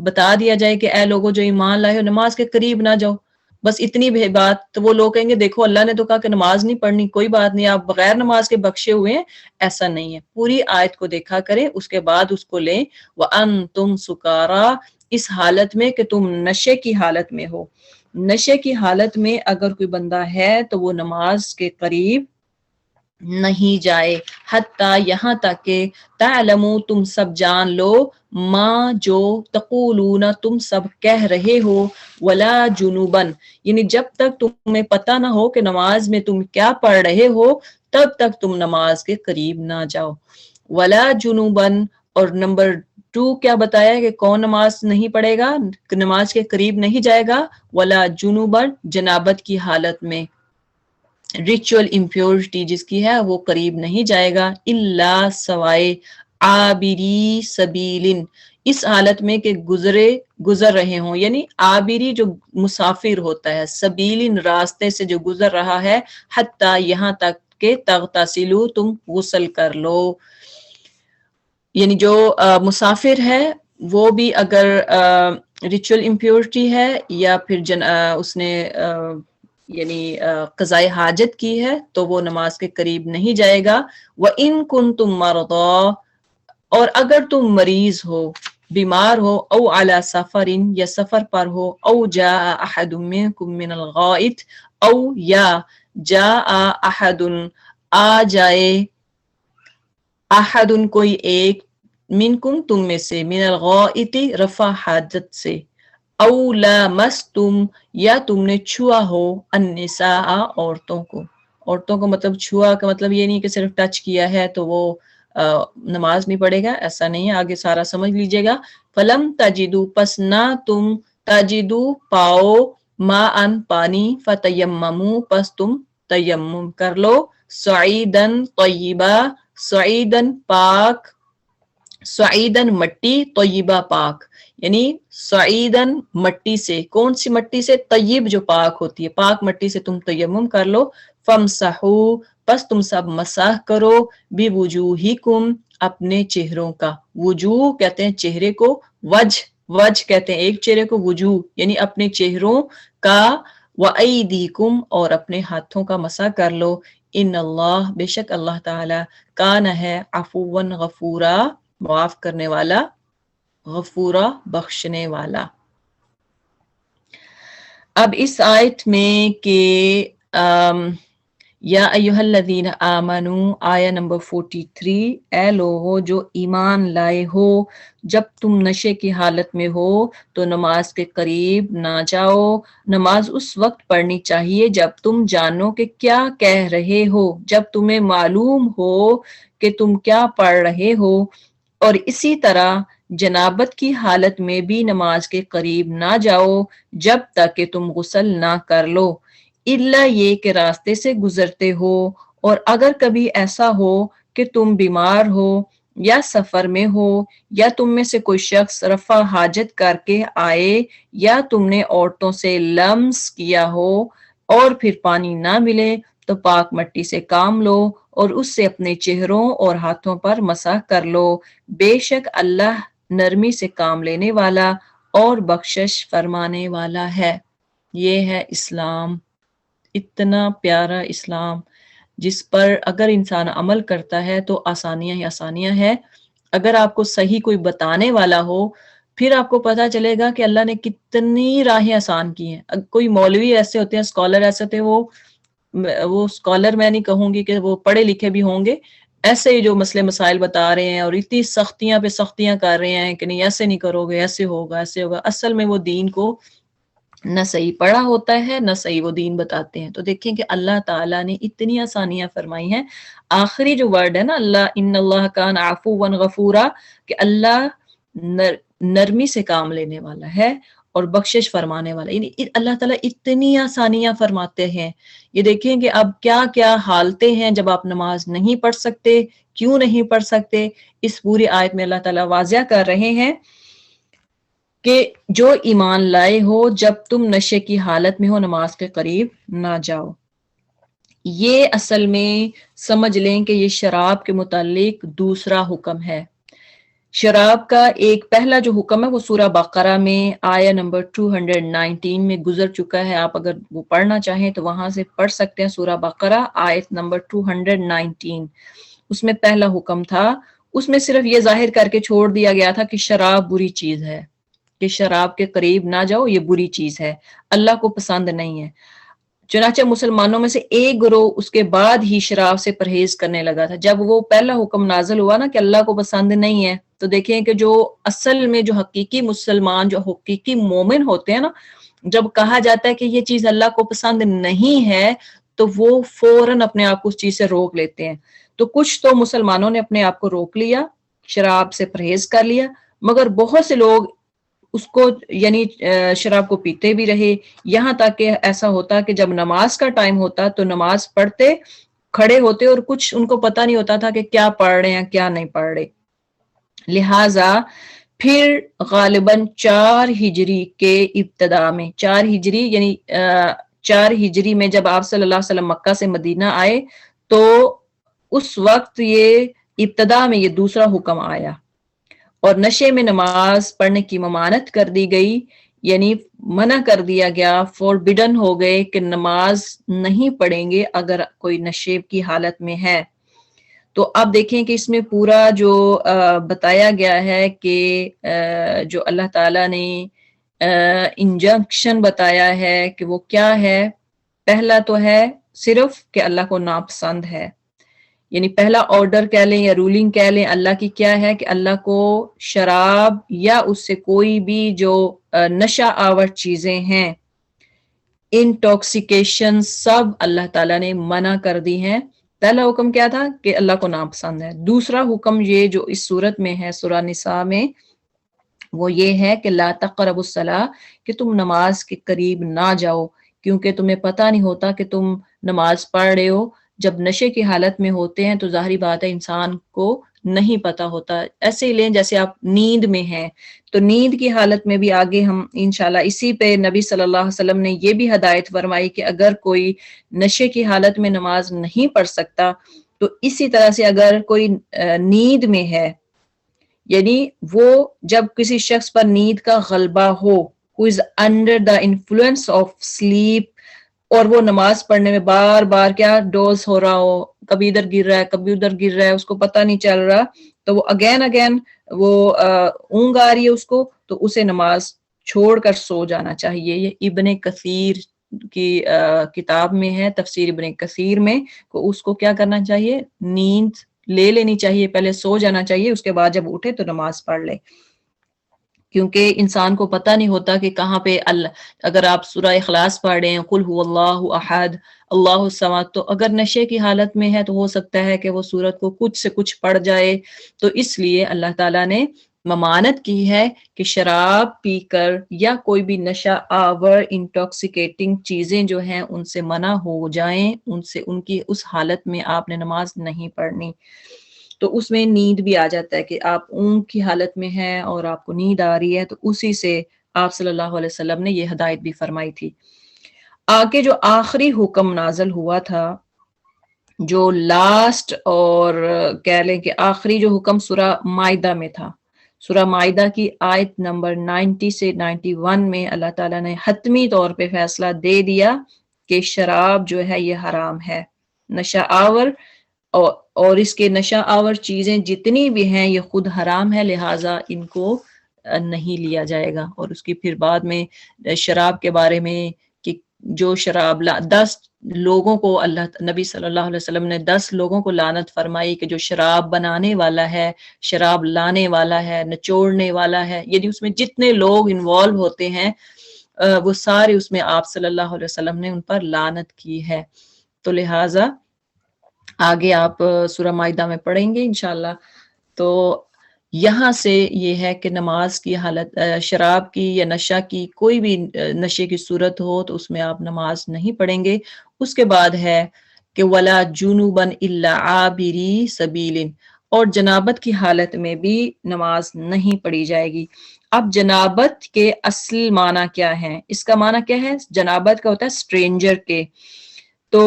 بتا دیا جائے کہ اے لوگوں جو ایمان لائے ہو نماز کے قریب نہ جاؤ، بس اتنی بھی بات، تو وہ لوگ کہیں گے دیکھو اللہ نے تو کہا کہ نماز نہیں پڑھنی، کوئی بات نہیں، آپ بغیر نماز کے بخشے ہوئے ہیں۔ ایسا نہیں ہے، پوری آیت کو دیکھا کریں، اس کے بعد اس کو لیں۔ وَأَنْتُمْ سُكَارَىٰ، اس حالت میں کہ تم نشے کی حالت میں ہو۔ نشے کی حالت میں اگر کوئی بندہ ہے تو وہ نماز کے قریب نہیں جائے، حتیٰ یہاں تک کہ تعلموا، تم سب جان لو، ما جو تقولون، تم سب کہہ رہے ہو، ولا جنوبن، یعنی جب تک تمہیں پتہ نہ ہو کہ نماز میں تم کیا پڑھ رہے ہو تب تک تم نماز کے قریب نہ جاؤ۔ ولا جنوبن، اور نمبر 2 کیا بتایا کہ کون نماز نہیں پڑھے گا، نماز کے قریب نہیں جائے گا، ولا جنوبن، جنابت کی حالت میں، ریچول امپیورٹی جس کی ہے وہ قریب نہیں جائے گا، الا سوائے عابری سبیلن، اس حالت میں کہ گزر رہے ہوں، یعنی عابری جو مسافر ہوتا ہے، سبیلن راستے سے جو گزر رہا ہے، حتیٰ یہاں تک کہ تغتسلوا، تم غسل کر لو۔ یعنی جو مسافر ہے وہ بھی اگر ریچول امپیورٹی ہے یا پھر اس نے یعنی قضائے حاجت کی ہے تو وہ نماز کے قریب نہیں جائے گا. وَإِن كُنتُم مَرْضَىٰ، اور اگر تم مریض ہو، بیمار ہو، او علی سفرن، یا سفر پر ہو، او جاء احد منکم من الغائط، او یا جاء احد، آ جائے، احد کوئی ایک، منکم تم میں سے، من الغائط رفع حاجت سے، او لامستم یا تم نے چھوا ہو، النساء عورتوں کو. عورتوں کو مطلب چھوا کا مطلب یہ نہیں کہ صرف ٹچ کیا ہے تو وہ نماز نہیں پڑھے گا، ایسا نہیں ہے، آگے سارا سمجھ لیجئے گا. فلم تجدو، پس نہ تم، تجدو پاؤ، ما ان پانی، فتیممو، پس تم تیمم کر لو، سعیدن طیبہ، سعیدن پاک، سعیدن مٹی، طیبہ پاک، یعنی سعیدن مٹی سے، کون سی مٹی سے؟ طیب جو پاک ہوتی ہے، پاک مٹی سے تم تیمم کر لو. فمسحو، پس تم سب مسح کرو، بوجوہکم، اپنے چہروں کا. وجوہ کہتے ہیں چہرے کو، وجہ کہتے ہیں ایک چہرے کو، وجوہ یعنی اپنے چہروں کا، وَأَيْدِيكُمْ، اور اپنے ہاتھوں کا مسح کر لو. ان اللہ، بے شک اللہ تعالی، کان ہے، عفواً غفورا، معاف کرنے والا، غفورا بخشنے والا. اب اس آیت میں کہ یا ایھا الذین آمنو، آیا نمبر 43، اے لوگو جو ایمان لائے ہو، جب تم نشے کی حالت میں ہو تو نماز کے قریب نہ جاؤ. نماز اس وقت پڑھنی چاہیے جب تم جانو کہ کیا کہہ رہے ہو، جب تمہیں معلوم ہو کہ تم کیا پڑھ رہے ہو. اور اسی طرح جنابت کی حالت میں بھی نماز کے قریب نہ جاؤ جب تک کہ تم غسل نہ کر لو، الا یہ کہ راستے سے گزرتے ہو، اور اگر کبھی ایسا ہو کہ تم بیمار ہو یا سفر میں ہو، یا تم میں سے کوئی شخص رفع حاجت کر کے آئے، یا تم نے عورتوں سے لمس کیا ہو اور پھر پانی نہ ملے تو پاک مٹی سے کام لو اور اس سے اپنے چہروں اور ہاتھوں پر مسح کر لو. بے شک اللہ نرمی سے کام لینے والا اور بخشش فرمانے والا ہے. یہ ہے اسلام، اتنا پیارا اسلام جس پر اگر انسان عمل کرتا ہے تو آسانیاں ہی آسانیاں ہیں. اگر آپ کو صحیح کوئی بتانے والا ہو پھر آپ کو پتا چلے گا کہ اللہ نے کتنی راہیں آسان کی ہیں. کوئی مولوی ایسے ہوتے ہیں، اسکالر ایسے ہوتے ہیں، وہ اسکالر میں نہیں کہوں گی کہ وہ پڑھے لکھے بھی ہوں گے، ایسے ہی جو مسئلے مسائل بتا رہے ہیں اور اتنی سختیاں پہ سختیاں کر رہے ہیں کہ نہیں ایسے نہیں کرو گے، ایسے ہوگا ایسے ہوگا. اصل میں وہ دین کو نہ صحیح پڑھا ہوتا ہے نہ صحیح وہ دین بتاتے ہیں. تو دیکھیں کہ اللہ تعالیٰ نے اتنی آسانیاں فرمائی ہیں. آخری جو ورڈ ہے نا، اللہ، ان اللہ کان عفوا غفورا، کہ اللہ نرمی سے کام لینے والا ہے اور بخشش فرمانے والا، یعنی اللہ تعالیٰ اتنی آسانیاں فرماتے ہیں. یہ دیکھیں کہ اب کیا کیا حالتیں ہیں جب آپ نماز نہیں پڑھ سکتے، کیوں نہیں پڑھ سکتے. اس پوری آیت میں اللہ تعالیٰ واضح کر رہے ہیں کہ جو ایمان لائے ہو جب تم نشے کی حالت میں ہو نماز کے قریب نہ جاؤ. یہ اصل میں سمجھ لیں کہ یہ شراب کے متعلق دوسرا حکم ہے. شراب کا ایک پہلا جو حکم ہے وہ سورہ بقرہ میں آیا نمبر 219 میں گزر چکا ہے. آپ اگر وہ پڑھنا چاہیں تو وہاں سے پڑھ سکتے ہیں. سورہ بقرہ آیت نمبر 219، اس میں پہلا حکم تھا. اس میں صرف یہ ظاہر کر کے چھوڑ دیا گیا تھا کہ شراب بری چیز ہے، کہ شراب کے قریب نہ جاؤ، یہ بری چیز ہے، اللہ کو پسند نہیں ہے. چنانچہ مسلمانوں میں سے ایک گروہ اس کے بعد ہی شراب سے پرہیز کرنے لگا تھا. جب وہ پہلا حکم نازل ہوا نا کہ اللہ کو پسند نہیں ہے، تو دیکھیں کہ جو اصل میں جو حقیقی مسلمان، جو حقیقی مومن ہوتے ہیں نا، جب کہا جاتا ہے کہ یہ چیز اللہ کو پسند نہیں ہے تو وہ فوراً اپنے آپ کو اس چیز سے روک لیتے ہیں. تو کچھ تو مسلمانوں نے اپنے آپ کو روک لیا، شراب سے پرہیز کر لیا، مگر بہت سے لوگ اس کو یعنی شراب کو پیتے بھی رہے، یہاں تک کہ ایسا ہوتا کہ جب نماز کا ٹائم ہوتا تو نماز پڑھتے، کھڑے ہوتے اور کچھ ان کو پتہ نہیں ہوتا تھا کہ کیا پڑھ رہے ہیں کیا نہیں پڑھ رہے. لہٰذا پھر غالباً 4 ہجری کے ابتدا میں، 4 ہجری یعنی 4 ہجری میں جب آپ صلی اللہ علیہ وسلم مکہ سے مدینہ آئے تو اس وقت یہ ابتدا میں یہ دوسرا حکم آیا اور نشے میں نماز پڑھنے کی ممانت کر دی گئی، یعنی منع کر دیا گیا، فوربڈن ہو گئے کہ نماز نہیں پڑھیں گے اگر کوئی نشے کی حالت میں ہے۔ تو آپ دیکھیں کہ اس میں پورا جو بتایا گیا ہے کہ جو اللہ تعالیٰ نے انجنکشن بتایا ہے کہ وہ کیا ہے، پہلا تو ہے صرف کہ اللہ کو ناپسند ہے، یعنی پہلا آرڈر کہہ لیں یا رولنگ کہہ لیں اللہ کی کیا ہے کہ اللہ کو شراب یا اس سے کوئی بھی جو نشہ آور چیزیں ہیں، انٹاکسیکیشن، سب اللہ تعالیٰ نے منع کر دی ہیں۔ پہلا حکم کیا تھا کہ اللہ کو ناپسند ہے۔ دوسرا حکم یہ جو اس صورت میں ہے سورہ نساء میں، وہ یہ ہے کہ لا تقربوا الصلاۃ، کہ تم نماز کے قریب نہ جاؤ، کیونکہ تمہیں پتہ نہیں ہوتا کہ تم نماز پڑھ رہے ہو۔ جب نشے کی حالت میں ہوتے ہیں تو ظاہری بات ہے انسان کو نہیں پتہ ہوتا، ایسے ہی لیں جیسے آپ نیند میں ہیں، تو نیند کی حالت میں بھی آگے ہم انشاءاللہ اسی پہ نبی صلی اللہ علیہ وسلم نے یہ بھی ہدایت فرمائی کہ اگر کوئی نشے کی حالت میں نماز نہیں پڑھ سکتا تو اسی طرح سے اگر کوئی نیند میں ہے، یعنی وہ جب کسی شخص پر نیند کا غلبہ ہو، who is under the influence of sleep، اور وہ نماز پڑھنے میں بار بار کیا ڈوز ہو رہا ہو، کبھی ادھر گر رہا ہے کبھی ادھر گر رہا ہے، اس کو پتہ نہیں چل رہا، تو وہ اگین وہ اونگ آ رہی ہے اس کو، تو اسے نماز چھوڑ کر سو جانا چاہیے۔ یہ ابن کثیر کی کتاب میں ہے، تفسیر ابن کثیر میں، کو اس کو کیا کرنا چاہیے، نیند لے لینی چاہیے، پہلے سو جانا چاہیے، اس کے بعد جب اٹھے تو نماز پڑھ لے، کیونکہ انسان کو پتہ نہیں ہوتا کہ کہاں پہ اللہ، اگر آپ سورہ اخلاص پڑھ رہے ہیں قل هو اللہ احد اللہ الصمد، تو اگر نشے کی حالت میں ہے تو ہو سکتا ہے کہ وہ سورت کو کچھ سے کچھ پڑھ جائے، تو اس لیے اللہ تعالیٰ نے ممانت کی ہے کہ شراب پی کر یا کوئی بھی نشہ آور انٹاکسیکیٹنگ چیزیں جو ہیں ان سے منع ہو جائیں، ان کی اس حالت میں آپ نے نماز نہیں پڑھنی۔ تو اس میں نیند بھی آ جاتا ہے کہ آپ اونگ کی حالت میں ہیں اور آپ کو نیند آ رہی ہے، تو اسی سے آپ صلی اللہ علیہ وسلم نے یہ ہدایت بھی فرمائی تھی۔ آگے جو آخری حکم نازل ہوا تھا، جو لاسٹ اور کہہ لیں کہ آخری جو حکم سورہ مائدہ میں تھا، سورہ مائدہ کی آیت نمبر 90 سے 91 میں اللہ تعالیٰ نے حتمی طور پہ فیصلہ دے دیا کہ شراب جو ہے یہ حرام ہے، نشہ آور، اور اس کے نشہ آور چیزیں جتنی بھی ہیں یہ خود حرام ہے، لہٰذا ان کو نہیں لیا جائے گا۔ اور اس کی پھر بعد میں شراب کے بارے میں کہ جو شراب 10 لوگوں کو اللہ نبی صلی اللہ علیہ وسلم نے 10 لوگوں کو لعنت فرمائی کہ جو شراب بنانے والا ہے، شراب لانے والا ہے، نچوڑنے والا ہے، یعنی اس میں جتنے لوگ انوالو ہوتے ہیں وہ سارے اس میں آپ صلی اللہ علیہ وسلم نے ان پر لعنت کی ہے۔ تو لہٰذا آگے آپ سورہ مائدہ میں پڑھیں گے انشاءاللہ۔ تو یہاں سے یہ ہے کہ نماز کی حالت، شراب کی یا نشہ کی، کوئی بھی نشے کی صورت ہو تو اس میں آپ نماز نہیں پڑھیں گے۔ اس کے بعد ہے کہ وَلَا جُنُوبًا إِلَّا عَابِرِي سَبِيلٍ، اور جنابت کی حالت میں بھی نماز نہیں پڑھی جائے گی۔ اب جنابت کے اصل معنی کیا ہے؟ اس کا معنی کیا ہے؟ جنابت کا ہوتا ہے اسٹرینجر کے، تو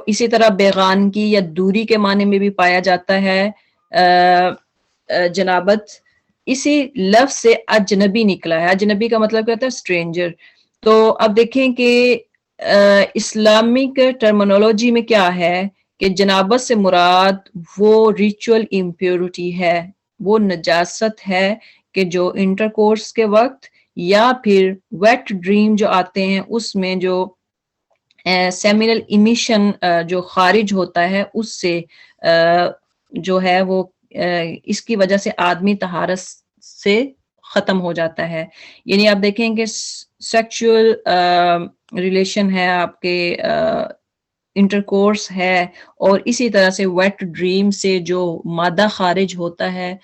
اسی طرح بیگانگی یا دوری کے معنی میں بھی پایا جاتا ہے جنابت، اسی لفظ سے اجنبی نکلا ہے۔ اجنبی کا مطلب کیا ہوتا ہے؟ اسٹرینجر۔ تو اب دیکھیں کہ اسلامک ٹرمنالوجی میں کیا ہے کہ جنابت سے مراد وہ ریچول امپیورٹی ہے، وہ نجاست ہے کہ جو انٹرکورس کے وقت یا پھر ویٹ ڈریم جو آتے ہیں اس میں جو سیمینل امیشن جو خارج ہوتا ہے اس سے جو ہے وہ اس کی وجہ سے آدمی طہارت سے ختم ہو جاتا ہے۔ یعنی آپ دیکھیں کہ سیکچول ریلیشن ہے، آپ کے انٹرکورس ہے، اور اسی طرح سے ویٹ ڈریم سے جو مادہ خارج ہوتا ہے،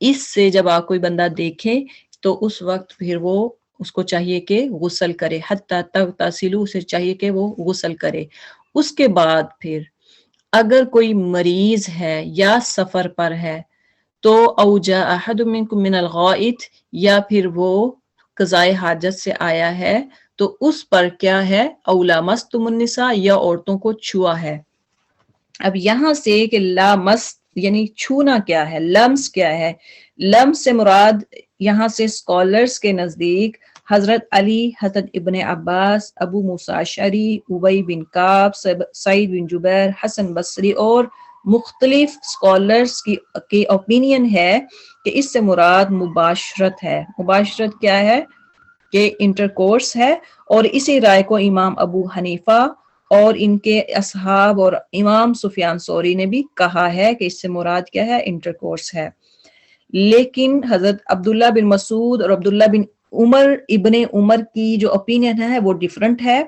اس سے جب آپ کوئی بندہ دیکھے تو اس وقت پھر وہ اس کو چاہیے کہ غسل کرے، حتی تغتسلوا، اسے چاہیے کہ وہ غسل کرے۔ اس کے بعد پھر اگر کوئی مریض ہے یا سفر پر ہے تو او جاء احد منکم من الغائط، یا پھر وہ قضائے حاجت سے آیا ہے تو اس پر کیا ہے، او لامستم النساء، یا عورتوں کو چھوا ہے۔ اب یہاں سے کہ لامس یعنی چھونا کیا ہے، لمس کیا ہے، لمس سے مراد یہاں سے اسکالرس کے نزدیک حضرت علی، حضرت ابن عباس، ابو موسیٰ اشعری، ابی بن کعب، سعید بن جبیر، حسن بصری اور مختلف اسکالرس کی اوپینین ہے کہ اس سے مراد مباشرت ہے۔ مباشرت کیا ہے؟ کہ انٹرکورس ہے، اور اسی رائے کو امام ابو حنیفہ اور ان کے اصحاب اور امام سفیان ثوری نے بھی کہا ہے کہ اس سے مراد کیا ہے؟ انٹرکورس ہے۔ لیکن حضرت عبداللہ بن مسعود اور عبداللہ بن عمر ابن عمر کی جو اوپینین ہے وہ ڈیفرنٹ ہے۔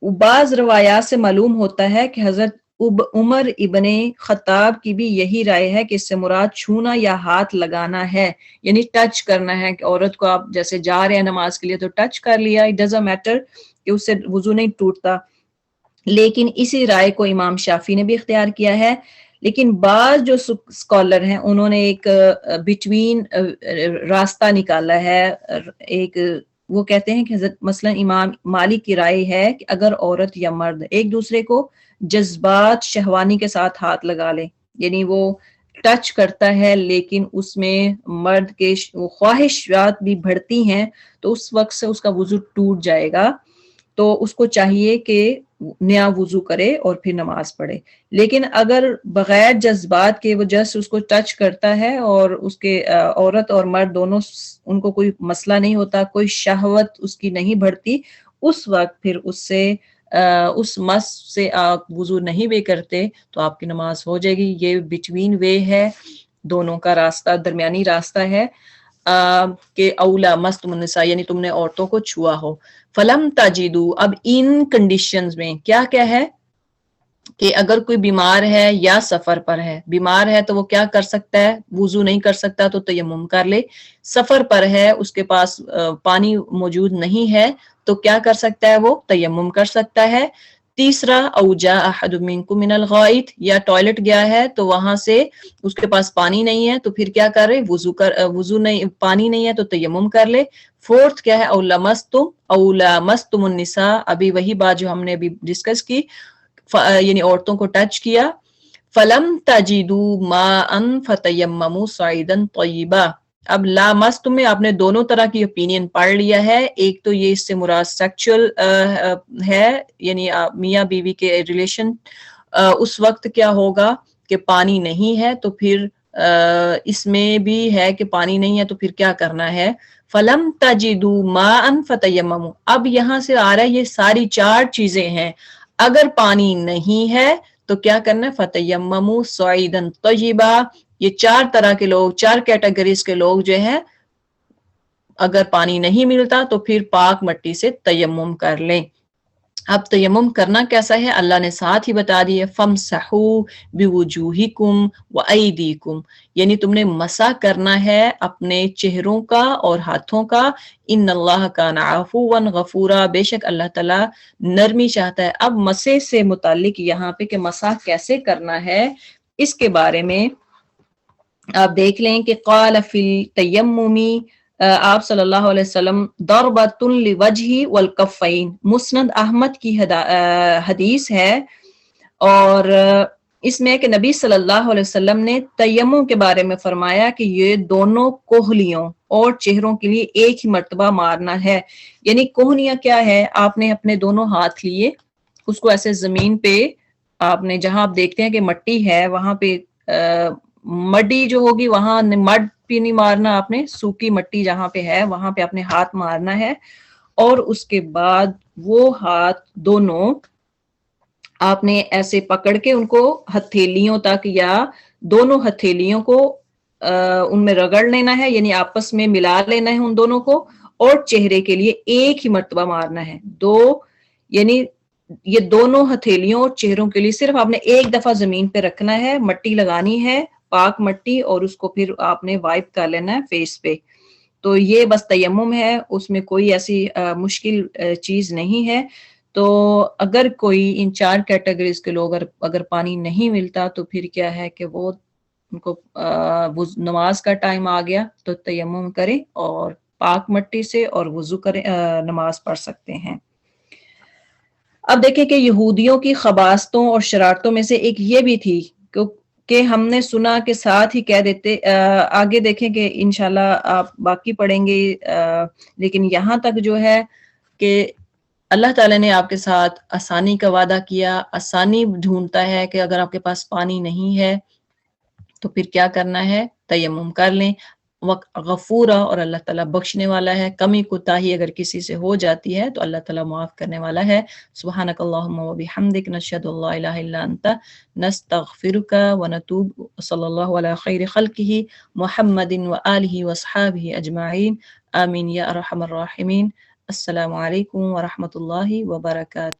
بعض روایات سے معلوم ہوتا ہے کہ حضرت عمر ابن خطاب کی بھی یہی رائے ہے کہ اس سے مراد چھونا یا ہاتھ لگانا ہے، یعنی ٹچ کرنا ہے، کہ عورت کو آپ جیسے جا رہے ہیں نماز کے لیے تو ٹچ کر لیا، اٹ ڈزنٹ میٹر کہ اس سے وضو نہیں ٹوٹتا۔ لیکن اسی رائے کو امام شافعی نے بھی اختیار کیا ہے۔ لیکن بعض جو اسکالر ہیں انہوں نے ایک بٹوین راستہ نکالا ہے، ایک وہ کہتے ہیں کہ حضرت مثلا امام مالک کی رائے ہے کہ اگر عورت یا مرد ایک دوسرے کو جذبات شہوانی کے ساتھ ہاتھ لگا لے، یعنی وہ ٹچ کرتا ہے لیکن اس میں مرد کے خواہشات بھی بڑھتی ہیں، تو اس وقت سے اس کا وضو ٹوٹ جائے گا، تو اس کو چاہیے کہ نیا وضو کرے اور پھر نماز پڑھے۔ لیکن اگر بغیر جذبات کے وہ جسٹ اس کو ٹچ کرتا ہے اور اس کے عورت اور مرد دونوں ان کو کوئی مسئلہ نہیں ہوتا، کوئی شہوت اس کی نہیں بڑھتی، اس وقت پھر اس سے اس مس سے آپ وضو نہیں بھی کرتے تو آپ کی نماز ہو جائے گی۔ یہ بٹوین وے ہے، دونوں کا راستہ، درمیانی راستہ ہے کہ اولا مستم النساء، یعنی تم نے عورتوں کو چھوا ہو۔ فلم تجدو، اب ان کنڈیشنز میں کیا کیا ہے کہ اگر کوئی بیمار ہے یا سفر پر ہے، بیمار ہے تو وہ کیا کر سکتا ہے؟ وضو نہیں کر سکتا تو تیمم کر لے۔ سفر پر ہے، اس کے پاس پانی موجود نہیں ہے تو کیا کر سکتا ہے؟ وہ تیمم کر سکتا ہے۔ تیسرا، او جاء احد منکم من الغائط، یا ٹوائلٹ گیا ہے تو وہاں سے اس کے پاس پانی نہیں ہے تو پھر کیا کر رہے؟ وضو نہیں، پانی نہیں ہے تو تیمم کر لے۔ فورتھ کیا ہے؟ او لمستم النساء، ابھی وہی بات جو ہم نے ابھی ڈسکس کی، یعنی عورتوں کو ٹچ کیا۔ فلم تجدوا ماء فتیمموا صعیدا طیبا، اب لامستم میں آپ نے دونوں طرح کی اوپینین پڑھ لیا ہے۔ ایک تو یہ اس سے مراد سیکچول ہے، یعنی میاں بیوی کے ریلیشن، اس وقت کیا ہوگا کہ پانی نہیں ہے تو پھر اس میں بھی ہے کہ پانی نہیں ہے تو پھر کیا کرنا ہے؟ فلم تجدوا ماء فتیمموا، اب یہاں سے آ رہا ہے یہ ساری چار چیزیں ہیں، اگر پانی نہیں ہے تو کیا کرنا ہے؟ فتیمموا صعیدا طیبا، یہ چار طرح کے لوگ، چار کیٹیگریز کے لوگ جو ہیں، اگر پانی نہیں ملتا تو پھر پاک مٹی سے تیمم کر لیں۔ اب تیمم کرنا کیسا ہے اللہ نے ساتھ ہی بتا دی ہے، فَامْسَحُوا بِوُجُوهِكُمْ وَأَيْدِيكُمْ، یعنی تم نے مسح کرنا ہے اپنے چہروں کا اور ہاتھوں کا۔ ان اللہ کان عفوا غفورا، بے شک اللہ تعالیٰ نرمی چاہتا ہے۔ اب مسح سے متعلق یہاں پہ کہ مسح کیسے کرنا ہے اس کے بارے میں آپ دیکھ لیں کہ قال فی التیمم، آپ صلی اللہ علیہ وسلم ضربۃ لوجہ والکفین، مسند احمد کی حدیث ہے، اور اس میں کہ نبی صلی اللہ علیہ وسلم نے تیمم کے بارے میں فرمایا کہ یہ دونوں کوہلیوں اور چہروں کے لیے ایک ہی مرتبہ مارنا ہے۔ یعنی کوہنیاں کیا ہے؟ آپ نے اپنے دونوں ہاتھ لیے، اس کو ایسے زمین پہ آپ نے، جہاں آپ دیکھتے ہیں کہ مٹی ہے وہاں پہ مڈی جو ہوگی وہاں مڈ پہ نہیں مارنا، آپ نے سوکی مٹی جہاں پہ ہے وہاں پہ اپنے ہاتھ مارنا ہے، اور اس کے بعد وہ ہاتھ دونوں آپ نے ایسے پکڑ کے ان کو ہتھیلیوں تک یا دونوں ہتھیلیوں کو ان میں رگڑ لینا ہے، یعنی آپس میں ملا لینا ہے ان دونوں کو، اور چہرے کے لیے ایک ہی مرتبہ مارنا ہے۔ یعنی یہ دونوں ہتھیلیوں اور چہروں کے لیے صرف آپ نے ایک دفعہ زمین پہ رکھنا ہے، مٹی لگانی ہے، پاک مٹی، اور اس کو پھر آپ نے وائپ کر لینا ہے فیس پہ۔ تو یہ بس تیمم ہے، اس میں کوئی ایسی مشکل چیز نہیں ہے۔ تو اگر کوئی ان چار کیٹیگریز کے لوگ اگر پانی نہیں ملتا تو پھر کیا ہے کہ وہ ان کو نماز کا ٹائم آ گیا تو تیمم کریں اور پاک مٹی سے اور وضو کریں، نماز پڑھ سکتے ہیں۔ اب دیکھیں کہ یہودیوں کی خباثتوں اور شرارتوں میں سے ایک یہ بھی تھی کہ ہم نے سنا کے ساتھ ہی کہہ دیتے. آگے دیکھیں کہ انشاءاللہ آپ باقی پڑھیں گے، لیکن یہاں تک جو ہے کہ اللہ تعالیٰ نے آپ کے ساتھ آسانی کا وعدہ کیا، آسانی ڈھونڈتا ہے کہ اگر آپ کے پاس پانی نہیں ہے تو پھر کیا کرنا ہے، تیمم کر لیں. غفورا، اور اللہ تعالیٰ بخشنے والا ہے. کمی کوتاہی اگر کسی سے ہو جاتی ہے تو اللہ تعالیٰ معاف کرنے والا ہے. سبحانک اللہم و بحمدک، نشہد ان لا الہ الا انت، نستغفرک ونتوب. صلی اللہ علی خیر خلقہ محمد و آلہ و اصحابہ اجمعین. آمین یا ارحم الراحمین. السلام علیکم ورحمۃ اللہ وبرکاتہ.